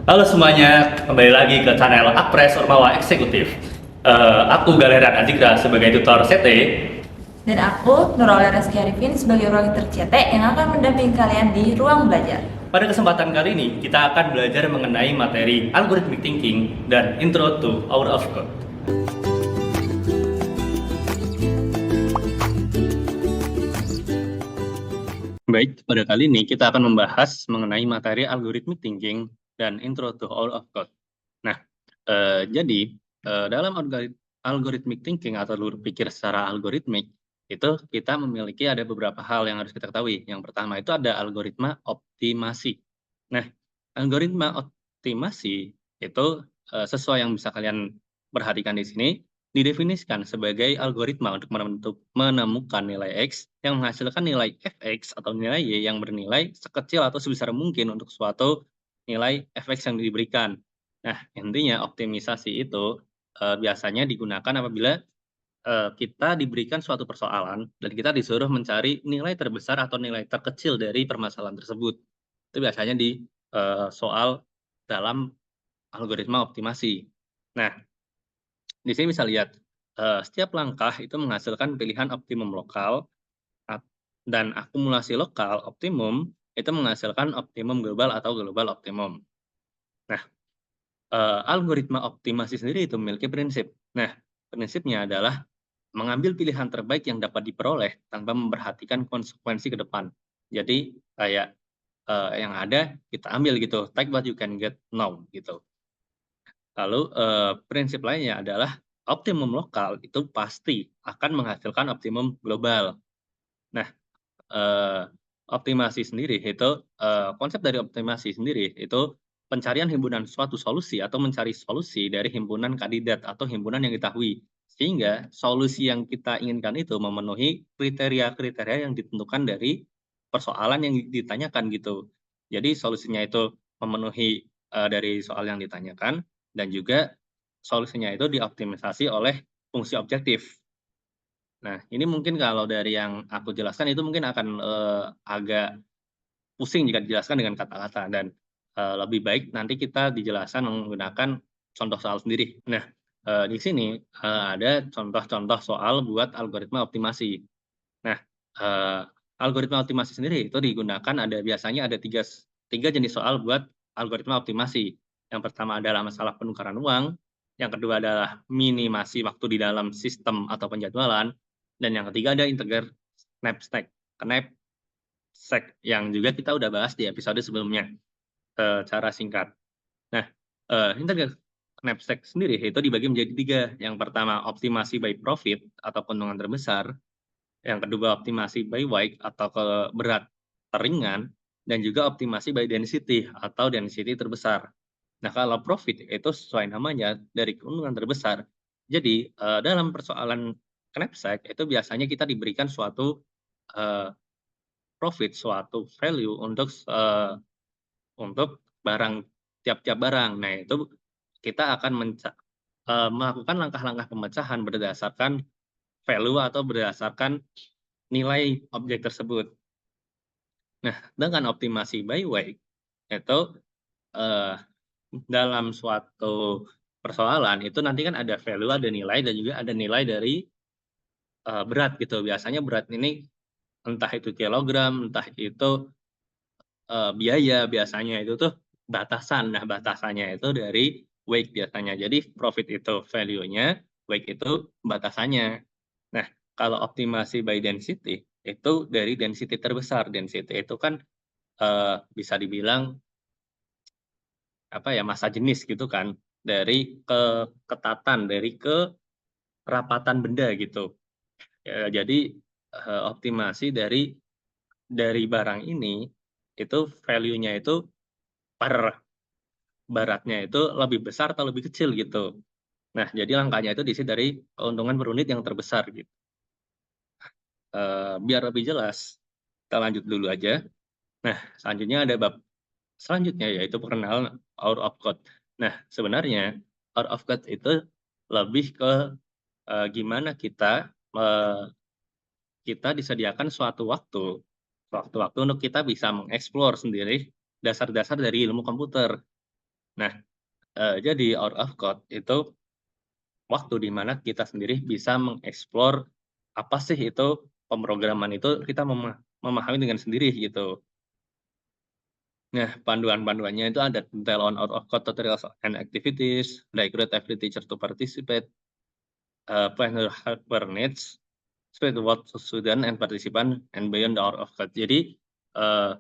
Halo semuanya, kembali lagi ke channel Akpres Ormawa Eksekutif. Aku Galeran Azigra sebagai tutor CT. Dan aku, Nurul Reski Arifin, sebagai wali CT yang akan mendampingi kalian di ruang belajar. Pada kesempatan kali ini, kita akan belajar mengenai materi Algorithmic Thinking dan Intro to Out of Code. Baik, pada kali ini kita akan membahas mengenai materi Algorithmic Thinking dan Intro to Out of Code. Nah, jadi dalam algorithmic thinking atau berpikir secara algoritmik itu kita memiliki ada beberapa hal yang harus kita ketahui. Yang pertama itu ada algoritma optimasi. Nah, algoritma optimasi itu sesuai yang bisa kalian perhatikan di sini didefinisikan sebagai algoritma untuk menemukan nilai X yang menghasilkan nilai Fx atau nilai Y yang bernilai sekecil atau sebesar mungkin untuk suatu nilai Fx yang diberikan. Nah, intinya optimisasi itu biasanya digunakan apabila kita diberikan suatu persoalan dan kita disuruh mencari nilai terbesar atau nilai terkecil dari permasalahan tersebut. Itu biasanya di soal dalam algoritma optimasi. Nah, di sini bisa lihat setiap langkah itu menghasilkan pilihan optimum lokal dan akumulasi lokal optimum itu menghasilkan optimum global atau global optimum. Nah, algoritma optimasi sendiri itu memiliki prinsip. Nah, prinsipnya adalah mengambil pilihan terbaik yang dapat diperoleh tanpa memperhatikan konsekuensi ke depan. Jadi kayak yang ada kita ambil gitu, take what you can get now gitu. Lalu prinsip lainnya adalah optimum lokal itu pasti akan menghasilkan optimum global. Nah, eee, optimasi sendiri itu, konsep dari optimasi sendiri itu pencarian himpunan suatu solusi atau mencari solusi dari himpunan kandidat atau himpunan yang diketahui. Sehingga solusi yang kita inginkan itu memenuhi kriteria-kriteria yang ditentukan dari persoalan yang ditanyakan gitu. Jadi solusinya itu memenuhi, dari soal yang ditanyakan dan juga solusinya itu dioptimisasi oleh fungsi objektif. Nah, ini mungkin kalau dari yang aku jelaskan itu mungkin akan, agak pusing jika dijelaskan dengan kata-kata dan, lebih baik nanti kita dijelaskan menggunakan contoh soal sendiri. Nah, di sini, ada contoh-contoh soal buat algoritma optimasi. Nah, eee, algoritma optimasi sendiri itu digunakan biasanya ada tiga jenis soal buat algoritma optimasi. Yang pertama adalah masalah penukaran uang, yang kedua adalah minimasi waktu di dalam sistem atau penjadwalan, dan yang ketiga ada integer knapsack yang juga kita udah bahas di episode sebelumnya, secara singkat. Nah, integer knapsack sendiri itu dibagi menjadi 3. Yang pertama optimasi by profit atau keuntungan terbesar, yang kedua optimasi by weight atau ke berat teringan, dan juga optimasi by density atau density terbesar. Nah, kalau profit itu sesuai namanya dari keuntungan terbesar. Jadi, dalam persoalan knapsack itu biasanya kita diberikan suatu, eee, profit, suatu value untuk barang tiap-tiap barang. Nah, itu kita akan melakukan langkah-langkah pemecahan berdasarkan value atau berdasarkan nilai objek tersebut. Nah, dengan optimasi by weight itu, eee, dalam suatu persoalan itu nanti kan ada value, ada nilai, dan juga ada nilai dari, berat gitu. Biasanya berat ini entah itu kilogram, entah itu, biaya, biasanya itu tuh batasan. Nah, batasannya itu dari weight biasanya. Jadi profit itu value-nya, weight itu batasannya. Nah, kalau optimasi by density, itu dari density terbesar. Density itu kan, bisa dibilang, apa ya, massa jenis gitu kan, dari keketatan, dari kerapatan benda gitu. Jadi, optimasi dari barang ini, itu value-nya itu per baratnya itu lebih besar atau lebih kecil gitu. Nah, jadi langkahnya itu diisi dari keuntungan per unit yang terbesar gitu. Biar lebih jelas, kita lanjut dulu aja. Nah, selanjutnya ada bab selanjutnya yaitu perkenalan out of code. Nah, sebenarnya out of code itu lebih ke, gimana kita disediakan suatu waktu untuk kita bisa mengeksplor sendiri dasar-dasar dari ilmu komputer. Nah, jadi out of code itu waktu di mana kita sendiri bisa mengeksplor apa sih itu pemrograman itu kita memahami dengan sendiri gitu. Nah, panduan-panduannya itu ada detail on out of code tutorials and activities, like encourage every teacher to participate, plan your hardware needs, spread the word to student and participant, and beyond the out of code. Jadi, eee,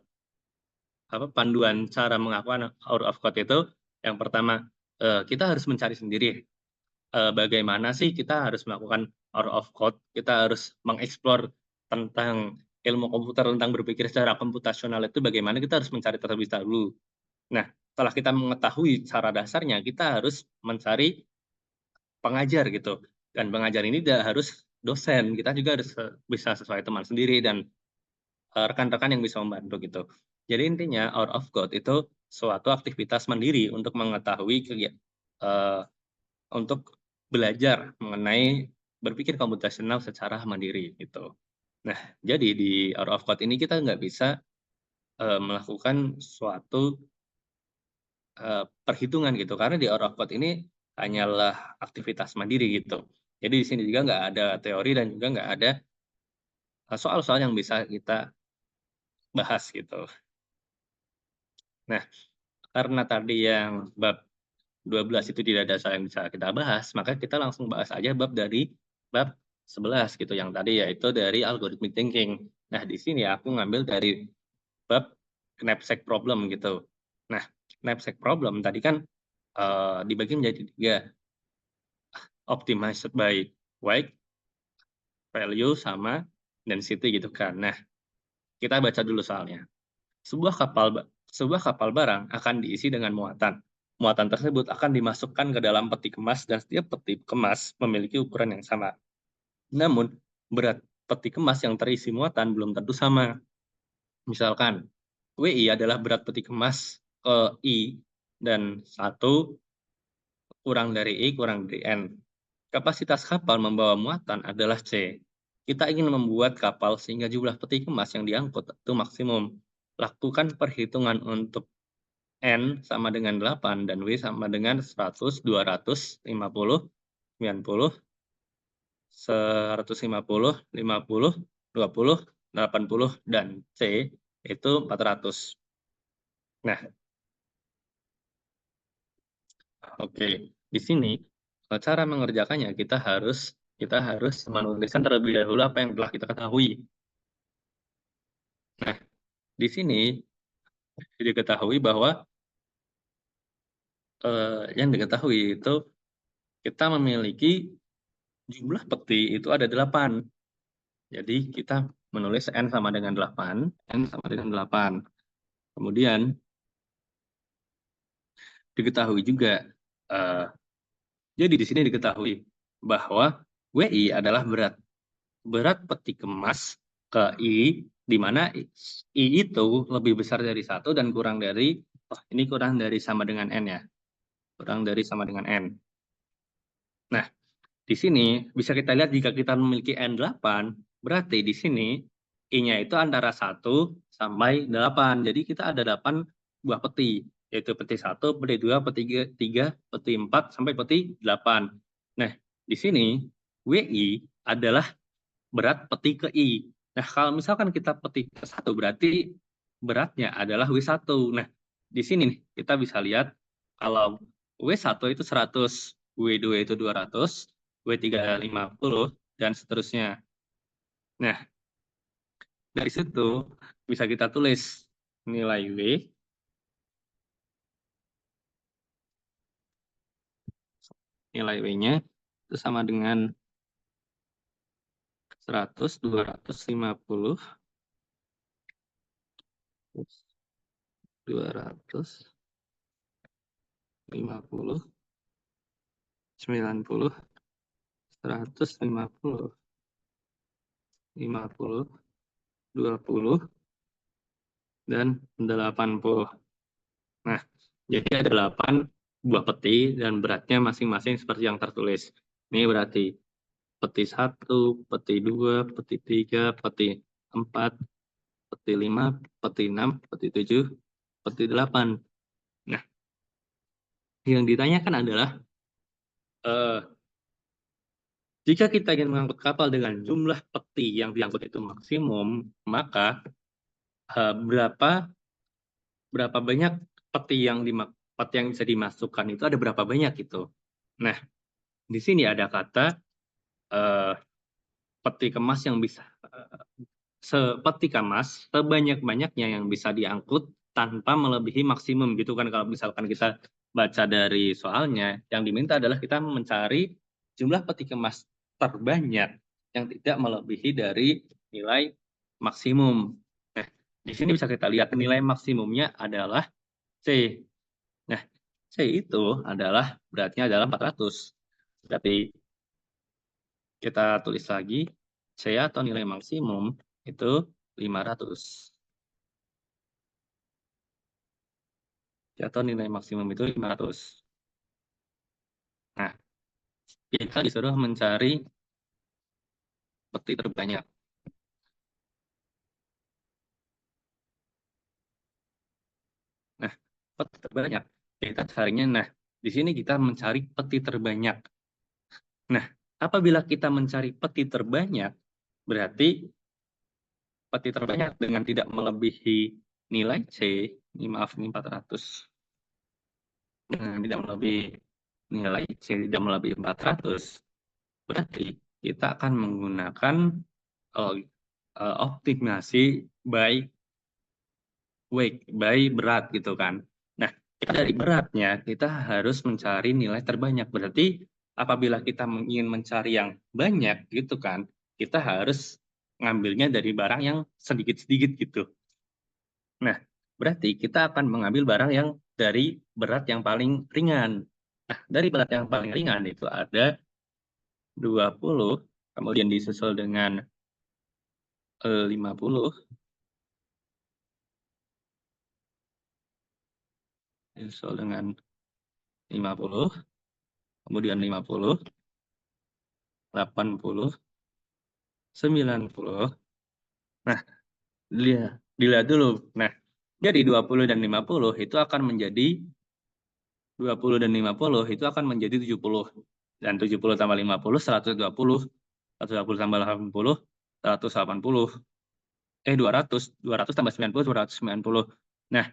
panduan cara mengakukan out of code itu, yang pertama, kita harus mencari sendiri, bagaimana sih kita harus melakukan out of code, kita harus mengeksplor tentang ilmu komputer, tentang berpikir secara komputasional itu bagaimana, kita harus mencari terlebih dahulu. Nah, setelah kita mengetahui cara dasarnya, kita harus mencari pengajar gitu, dan pengajar ini tidak harus dosen, kita juga harus bisa sesuai teman sendiri dan, rekan-rekan yang bisa membantu gitu. Jadi intinya out of code itu suatu aktivitas mandiri untuk mengetahui untuk belajar mengenai berpikir komputasional secara mandiri gitu. Nah, jadi di out of code ini kita nggak bisa, melakukan suatu perhitungan gitu, karena di out of code ini hanyalah aktivitas mandiri gitu. Jadi di sini juga nggak ada teori dan juga nggak ada, soal-soal yang bisa kita bahas gitu. Nah, karena tadi yang bab 12 itu tidak ada soal yang bisa kita bahas, maka kita langsung bahas aja dari bab 11 gitu, yang tadi yaitu dari algorithmic thinking. Nah, di sini aku ngambil dari bab knapsack problem gitu. Nah, knapsack problem tadi kan, dibagi menjadi 3, optimized by weight, value, sama density gitu kan. Nah, kita baca dulu soalnya. Sebuah kapal barang akan diisi dengan muatan. Muatan tersebut akan dimasukkan ke dalam peti kemas dan setiap peti kemas memiliki ukuran yang sama. Namun, berat peti kemas yang terisi muatan belum tentu sama. Misalkan, WI adalah berat peti kemas ke I dan 1 kurang dari I kurang dari N. Kapasitas kapal membawa muatan adalah C. Kita ingin membuat kapal sehingga jumlah peti kemas yang diangkut itu maksimum. Lakukan perhitungan untuk N sama dengan 8 dan W sama dengan 100, 200, 50, 90, 150, 50, 20, 80, dan C itu 400. Nah, oke. Di sini, cara mengerjakannya kita harus menuliskan terlebih dahulu apa yang telah kita ketahui. Nah, di sini diketahui bahwa, yang diketahui itu kita memiliki jumlah peti itu ada 8. Jadi kita menulis N sama dengan 8, N sama dengan 8. Kemudian diketahui juga, eee, jadi di sini diketahui bahwa WI adalah berat peti kemas ke I, di mana I itu lebih besar dari 1 dan kurang dari, ini kurang dari sama dengan N ya, kurang dari sama dengan N. Nah, di sini bisa kita lihat jika kita memiliki N8, berarti di sini I-nya itu antara 1 sampai 8. Jadi kita ada 8 buah peti, yaitu peti 1, peti 2, peti 3, peti 4, sampai peti 8. Nah, di sini WI adalah berat peti ke I. Nah, kalau misalkan kita peti ke 1 berarti beratnya adalah W1. Nah, di sini nih kita bisa lihat kalau W1 itu 100, W2 itu 200, W3 50, dan seterusnya. Nah, dari situ bisa kita tulis nilai W-nya itu sama dengan 100, 250, 250, 90, 150, 50, 20, dan 80. Nah, jadi ada 8 buah peti dan beratnya masing-masing seperti yang tertulis. Ini berarti peti 1, peti 2, peti 3, peti 4, peti 5, peti 6, peti 7, peti 8. Nah, Yang ditanyakan adalah eh, jika kita ingin mengangkut kapal dengan jumlah peti yang diangkut itu maksimum, maka berapa banyak peti yang bisa dimasukkan itu ada berapa banyak gitu. Nah, di sini ada kata eh, peti kemas yang bisa sepeti kemas sebanyak-banyaknya yang bisa diangkut tanpa melebihi maksimum gitu kan. Kalau misalkan kita baca dari soalnya, yang diminta adalah kita mencari jumlah peti kemas terbanyak yang tidak melebihi dari nilai maksimum. Nah, di sini bisa kita lihat nilai maksimumnya adalah C. Nah, C itu adalah beratnya adalah 400. Berarti kita tulis lagi C atau nilai maksimum itu 500. Atau nilai maksimum itu 500. Nah, kita disuruh mencari peti terbanyak. Nah, peti terbanyak. Kita carinya, nah, di sini kita mencari peti terbanyak. Nah, apabila kita mencari peti terbanyak, berarti peti terbanyak dengan tidak melebihi nilai C, ini maaf, ini 400. Dengan tidak melebihi nilai C, tidak melebihi 400, berarti kita akan menggunakan uh, optimasi by weight, by berat gitu kan. Nah, kita dari beratnya kita harus mencari nilai terbanyak. Berarti apabila kita ingin mencari yang banyak gitu kan, kita harus ngambilnya dari barang yang sedikit-sedikit gitu. Nah, berarti kita akan mengambil barang yang dari berat yang paling ringan. Nah, dari berat yang paling ringan itu ada 20, kemudian disusul dengan 50, disusul dengan 50, kemudian 50, 80, 90. Nah, dilihat dulu. Nah, jadi 20 dan 50 itu akan menjadi 20 dan 50 itu akan menjadi 70. Dan 70 tambah 50, 120. 120 tambah 80, 180. 200 tambah 90, 290. Nah,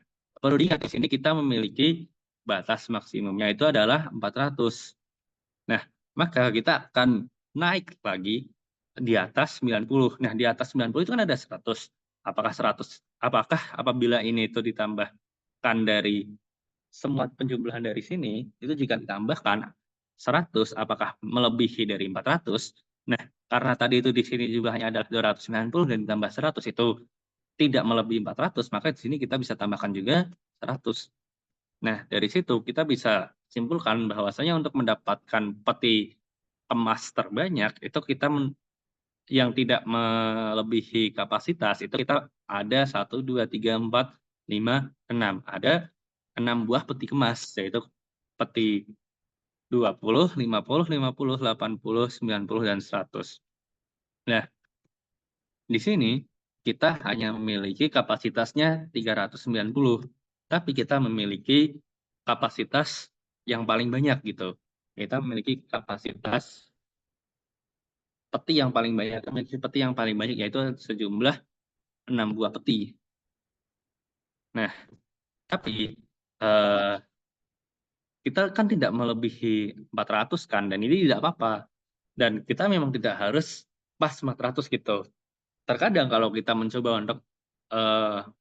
perlu diingat di sini kita memiliki batas maksimumnya itu adalah 400. Nah, maka kita akan naik lagi di atas 90. Nah, di atas 90 itu kan ada 100. Apakah apabila ini itu ditambahkan dari semua penjumlahan dari sini, itu jika ditambahkan 100, apakah melebihi dari 400? Nah, karena tadi itu di sini jumlahnya adalah 290 dan ditambah 100 itu tidak melebihi 400, maka di sini kita bisa tambahkan juga 100. Nah, dari situ kita bisa simpulkan bahwasanya untuk mendapatkan peti emas terbanyak itu kita yang tidak melebihi kapasitas itu kita ada 1, 2, 3, 4, 5, 6. Ada 6 buah peti kemas, yaitu peti 20, 50, 50, 80, 90, dan 100. Nah, di sini kita hanya memiliki kapasitasnya 390, tapi kita memiliki kapasitas yang paling banyak gitu. Kita memiliki kapasitas peti yang paling banyak yaitu sejumlah 6 buah peti. Nah, tapi eh, kita kan tidak melebihi 400 kan, dan ini tidak apa-apa. Dan kita memang tidak harus pas 400 gitu. Terkadang kalau kita mencoba untuk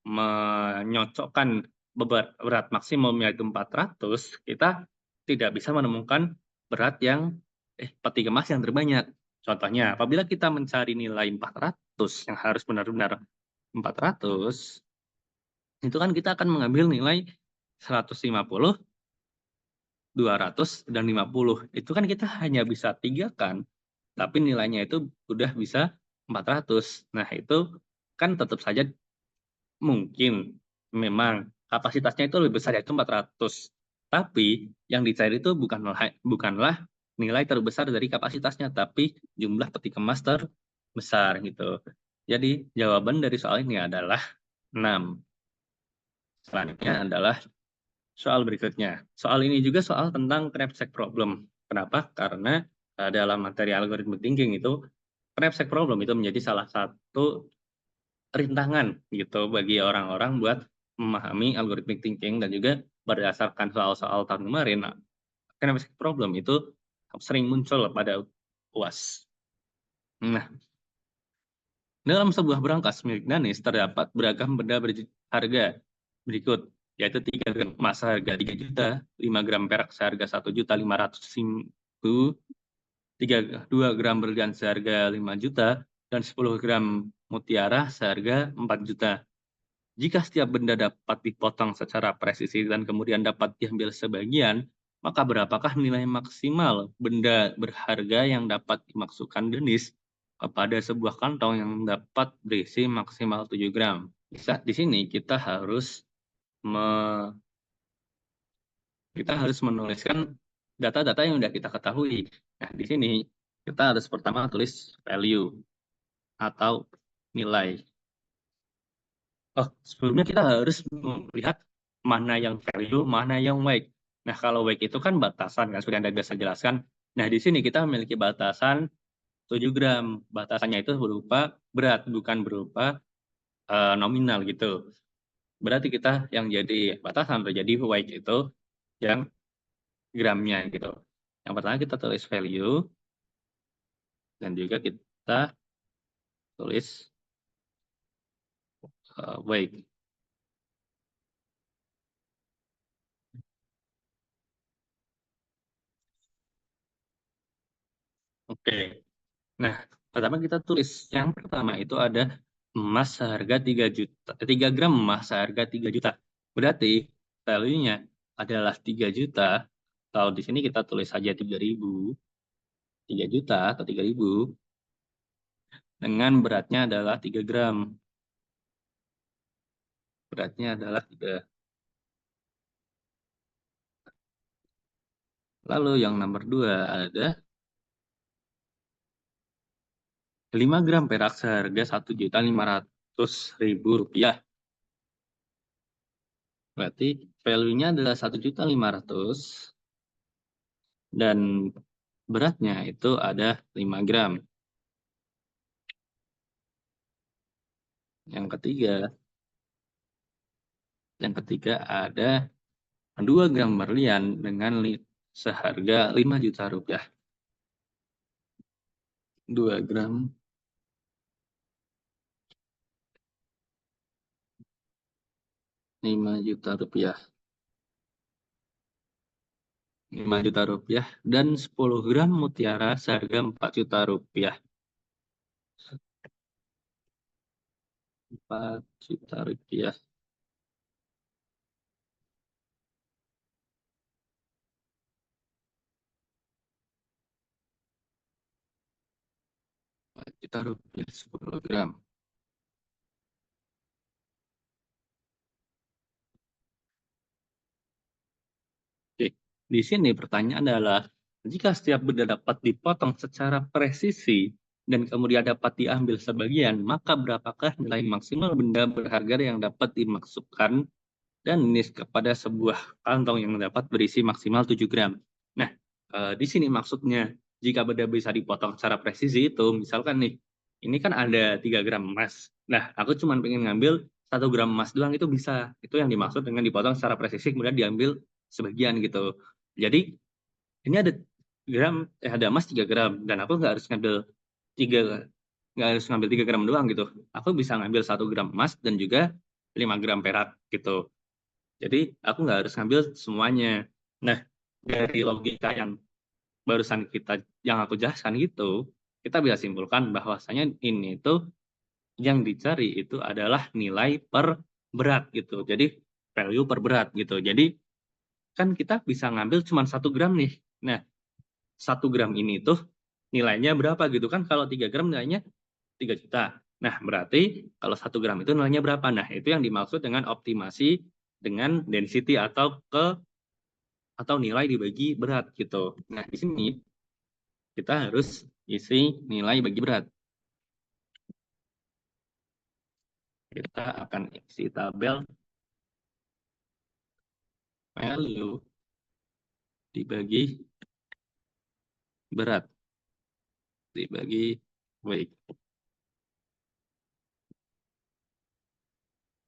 menyocokkan berat maksimum yaitu 400, kita tidak bisa menemukan berat yang peti kemas yang terbanyak. Contohnya, apabila kita mencari nilai 400 yang harus benar-benar 400, itu kan kita akan mengambil nilai 150, 200, dan 50. Itu kan kita hanya bisa 3 kan, tapi nilainya itu udah bisa 400. Nah, itu kan tetap saja mungkin memang kapasitasnya itu lebih besar yaitu 400. Tapi yang dicari itu bukanlah nilai terbesar dari kapasitasnya, tapi jumlah peti kemas terbesar gitu. Jadi jawaban dari soal ini adalah 6. Selanjutnya adalah soal berikutnya. Soal ini juga soal tentang knapsack problem. Kenapa? Karena dalam materi algorithm thinking itu knapsack problem itu menjadi salah satu rintangan gitu bagi orang-orang buat memahami algorithmic thinking dan juga berdasarkan soal-soal tahun kemarin. Nah, knapsack problem itu sering muncul pada UAS. Nah, dalam sebuah berangkas milik Danis terdapat beragam benda berharga berikut, yaitu 3 gram emas seharga 3 juta, 5 gram perak seharga 1.500.000, 2 gram berlian seharga 5 juta, dan 10 gram mutiara seharga 4 juta. Jika setiap benda dapat dipotong secara presisi dan kemudian dapat diambil sebagian, maka berapakah nilai maksimal benda berharga yang dapat dimasukkan Denis kepada sebuah kantong yang dapat berisi maksimal 7 gram? Di sini kita harus menuliskan data-data yang sudah kita ketahui. Nah, di sini kita harus pertama tulis value atau nilai. Oh, sebelumnya kita harus melihat mana yang value, mana yang weight. Nah, kalau weight itu kan batasan, kan sudah Anda biasa jelaskan. Nah, di sini kita memiliki batasan 7 gram. Batasannya itu berupa berat, bukan berupa nominal gitu. Berarti kita yang jadi batasan atau jadi weight itu yang gramnya gitu. Yang pertama kita tulis value, dan juga kita tulis weight. Oke. Nah, pertama kita tulis yang pertama itu ada emas seharga 3 juta, 3 gram emas seharga 3 juta. Berarti value-nya adalah 3 juta. Kalau di sini kita tulis saja 3.000, 3 juta atau 3.000 dengan beratnya adalah 3 gram. Beratnya adalah 3. Lalu yang nomor 2 ada 5 gram perak seharga 1.500.000 rupiah. Berarti value-nya adalah 1.500.000 dan beratnya itu ada 5 gram. Yang ketiga ada 2 gram berlian dengan seharga 5 juta rupiah. 2 gram 5 juta rupiah. 5 juta rupiah dan 10 gram mutiara seharga 4 juta rupiah. 4 juta rupiah. 4 juta rupiah 10 gram. Oke, di sini pertanyaan adalah, jika setiap benda dapat dipotong secara presisi dan kemudian dapat diambil sebagian, maka berapakah nilai maksimal benda berharga yang dapat dimasukkan dan kepada sebuah kantong yang dapat berisi maksimal 7 gram. Nah, di sini maksudnya jika benda bisa dipotong secara presisi itu, misalkan nih, ini kan ada 3 gram emas. Nah, aku cuma pengen ngambil 1 gram emas doang itu bisa. Itu yang dimaksud dengan dipotong secara presisi kemudian diambil sebagian gitu. Jadi ini ada emas 3 gram dan aku tiga nggak harus ngambil 3 gram doang gitu. Aku bisa ngambil 1 gram emas dan juga 5 gram perak gitu. Jadi aku nggak harus ngambil semuanya. Nah, dari logika yang aku jelaskan gitu, kita bisa simpulkan bahwasanya ini tuh yang dicari itu adalah nilai per berat gitu. Jadi value per berat gitu. Jadi kan kita bisa ngambil cuma 1 gram nih. Nah, 1 gram ini tuh nilainya berapa gitu kan? Kalau 3 gram nilainya 3 juta. Nah, berarti kalau 1 gram itu nilainya berapa? Nah, itu yang dimaksud dengan optimasi dengan density atau nilai dibagi berat gitu. Nah, di sini kita harus isi nilai bagi berat. Kita akan isi tabel value dibagi berat dibagi weight.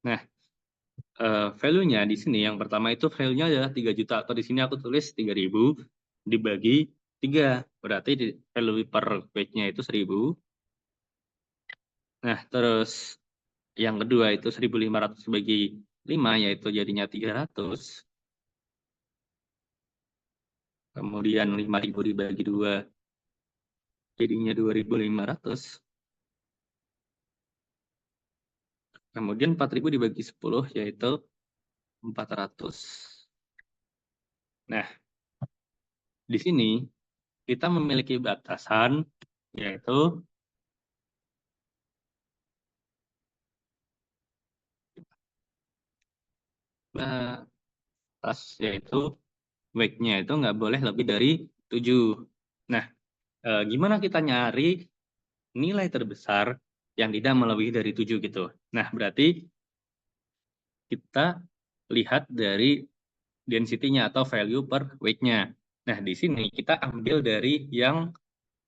Nah, value-nya di sini yang pertama itu value-nya adalah 3 juta, atau di sini aku tulis 3.000 dibagi 3. Berarti value per weight-nya itu 1.000. Nah, terus yang kedua itu 1.500 dibagi 5, yaitu jadinya 300. Kemudian 5.000 dibagi 2, jadinya 2.500. Kemudian 4.000 dibagi 10, yaitu 400. Nah, di sini kita memiliki batasan, yaitu yaitu weight-nya itu nggak boleh lebih dari 7. Nah, gimana kita nyari nilai terbesar yang tidak melebihi dari 7 gitu. Nah, berarti kita lihat dari density-nya atau value per weight-nya. Nah, di sini kita ambil dari yang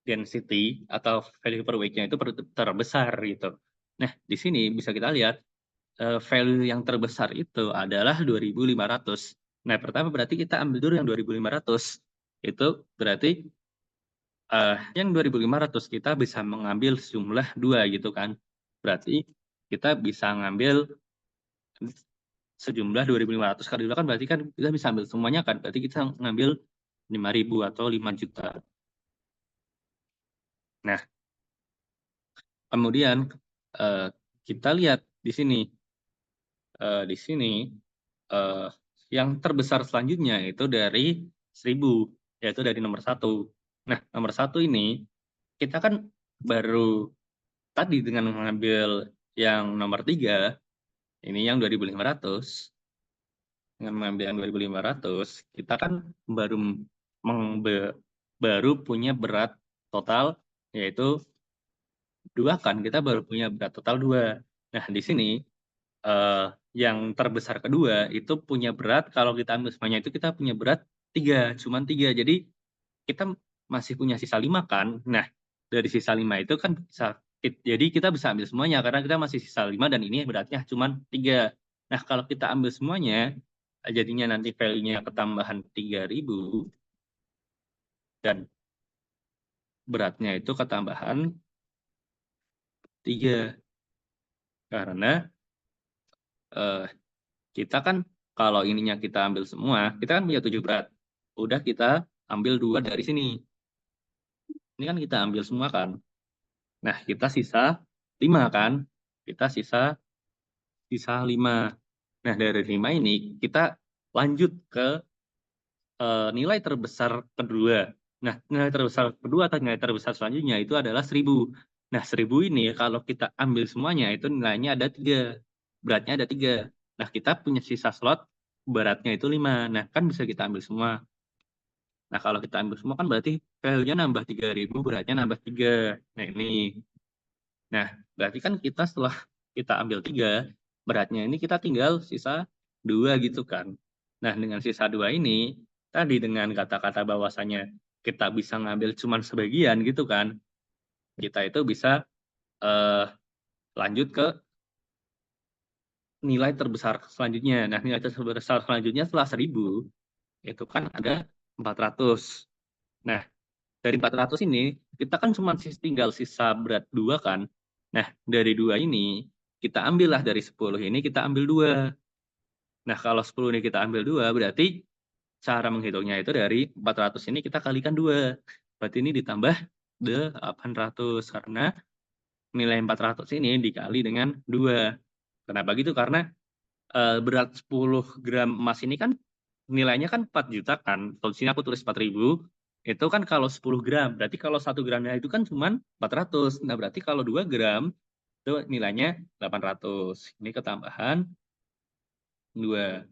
density atau value per weight-nya itu terbesar gitu. Nah, di sini bisa kita lihat value yang terbesar itu adalah 2.500. Nah, pertama berarti kita ambil dulu yang 2.500. Itu berarti yang 2.500 kita bisa mengambil jumlah 2 gitu kan. Berarti kita bisa ngambil sejumlah 2.500 kali 2 kan, berarti kan kita bisa ambil semuanya kan. Berarti kita ngambil 5.000 atau 5 juta. Nah, kemudian kita lihat di sini. Di sini yang terbesar selanjutnya itu dari 1.000, yaitu dari nomor 1. Nah, nomor 1 ini kita kan baru tadi dengan mengambil yang nomor 3, ini yang 2.500. Dengan mengambil yang 2.500, kita kan baru punya berat total, yaitu 2 kan, kita baru punya berat total 2. Nah, di sini yang terbesar kedua itu punya berat, kalau kita ambil semuanya itu kita punya berat 3, cuman 3. Jadi kita masih punya sisa 5 kan. Nah, dari sisa 5 itu kan jadi kita bisa ambil semuanya karena kita masih sisa 5 dan ini beratnya cuman 3. Nah, kalau kita ambil semuanya, jadinya nanti value-nya ketambahan 3.000 dan beratnya itu ketambahan 3. Karena kita kan kalau ininya kita ambil semua, kita kan punya 7 berat. Udah kita ambil 2 dari sini. Ini kan kita ambil semua kan. Nah, kita sisa 5 kan. Kita sisa 5. Nah, dari 5 ini kita lanjut ke nilai terbesar kedua. Nah, nilai terbesar kedua atau nilai terbesar selanjutnya itu adalah 1.000. Nah, 1.000 ini kalau kita ambil semuanya itu nilainya ada 3. Beratnya ada 3. Nah, kita punya sisa slot beratnya itu 5. Nah, kan bisa kita ambil semua. Nah, kalau kita ambil semua kan berarti value-nya nambah 3.000, beratnya nambah 3. Nah, ini. Nah, berarti kan kita setelah kita ambil 3, beratnya ini kita tinggal sisa 2 gitu kan. Nah, dengan sisa 2 ini, tadi dengan kata-kata bahwasanya kita bisa ngambil cuman sebagian gitu kan, kita itu bisa lanjut ke nilai terbesar selanjutnya. Nah, nilai terbesar selanjutnya setelah 1.000, itu kan ada 400. Nah, dari 400 ini, kita kan cuma tinggal sisa berat 2 kan. Nah, dari 2 ini, kita ambillah dari 10 ini, kita ambil 2. Nah, kalau 10 ini kita ambil 2, berarti cara menghitungnya itu dari 400 ini kita kalikan 2. Berarti ini ditambah 800, karena nilai 400 ini dikali dengan 2. Kenapa gitu? Karena berat 10 gram emas ini kan nilainya kan 4 juta kan. Kalau di sini aku tulis 4.000, itu kan kalau 10 gram. Berarti kalau 1 gramnya itu kan cuma 400. Nah, berarti kalau 2 gram itu nilainya 800. Ini ketambahan 2.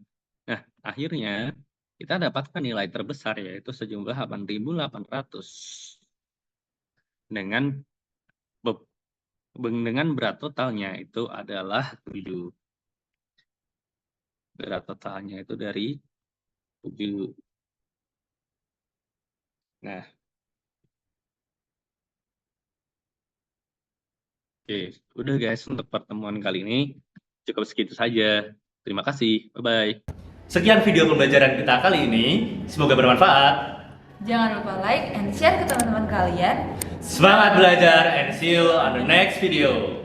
Nah, akhirnya kita dapatkan nilai terbesar, yaitu sejumlah 8.800 dengan berat totalnya itu adalah 7. Berat totalnya itu dari 7. Nah, oke, udah guys, untuk pertemuan kali ini cukup segitu saja. Terima kasih, bye-bye. Sekian video pembelajaran kita kali ini, semoga bermanfaat. Jangan lupa like and share ke teman-teman kalian. Semangat belajar and see you on the next video.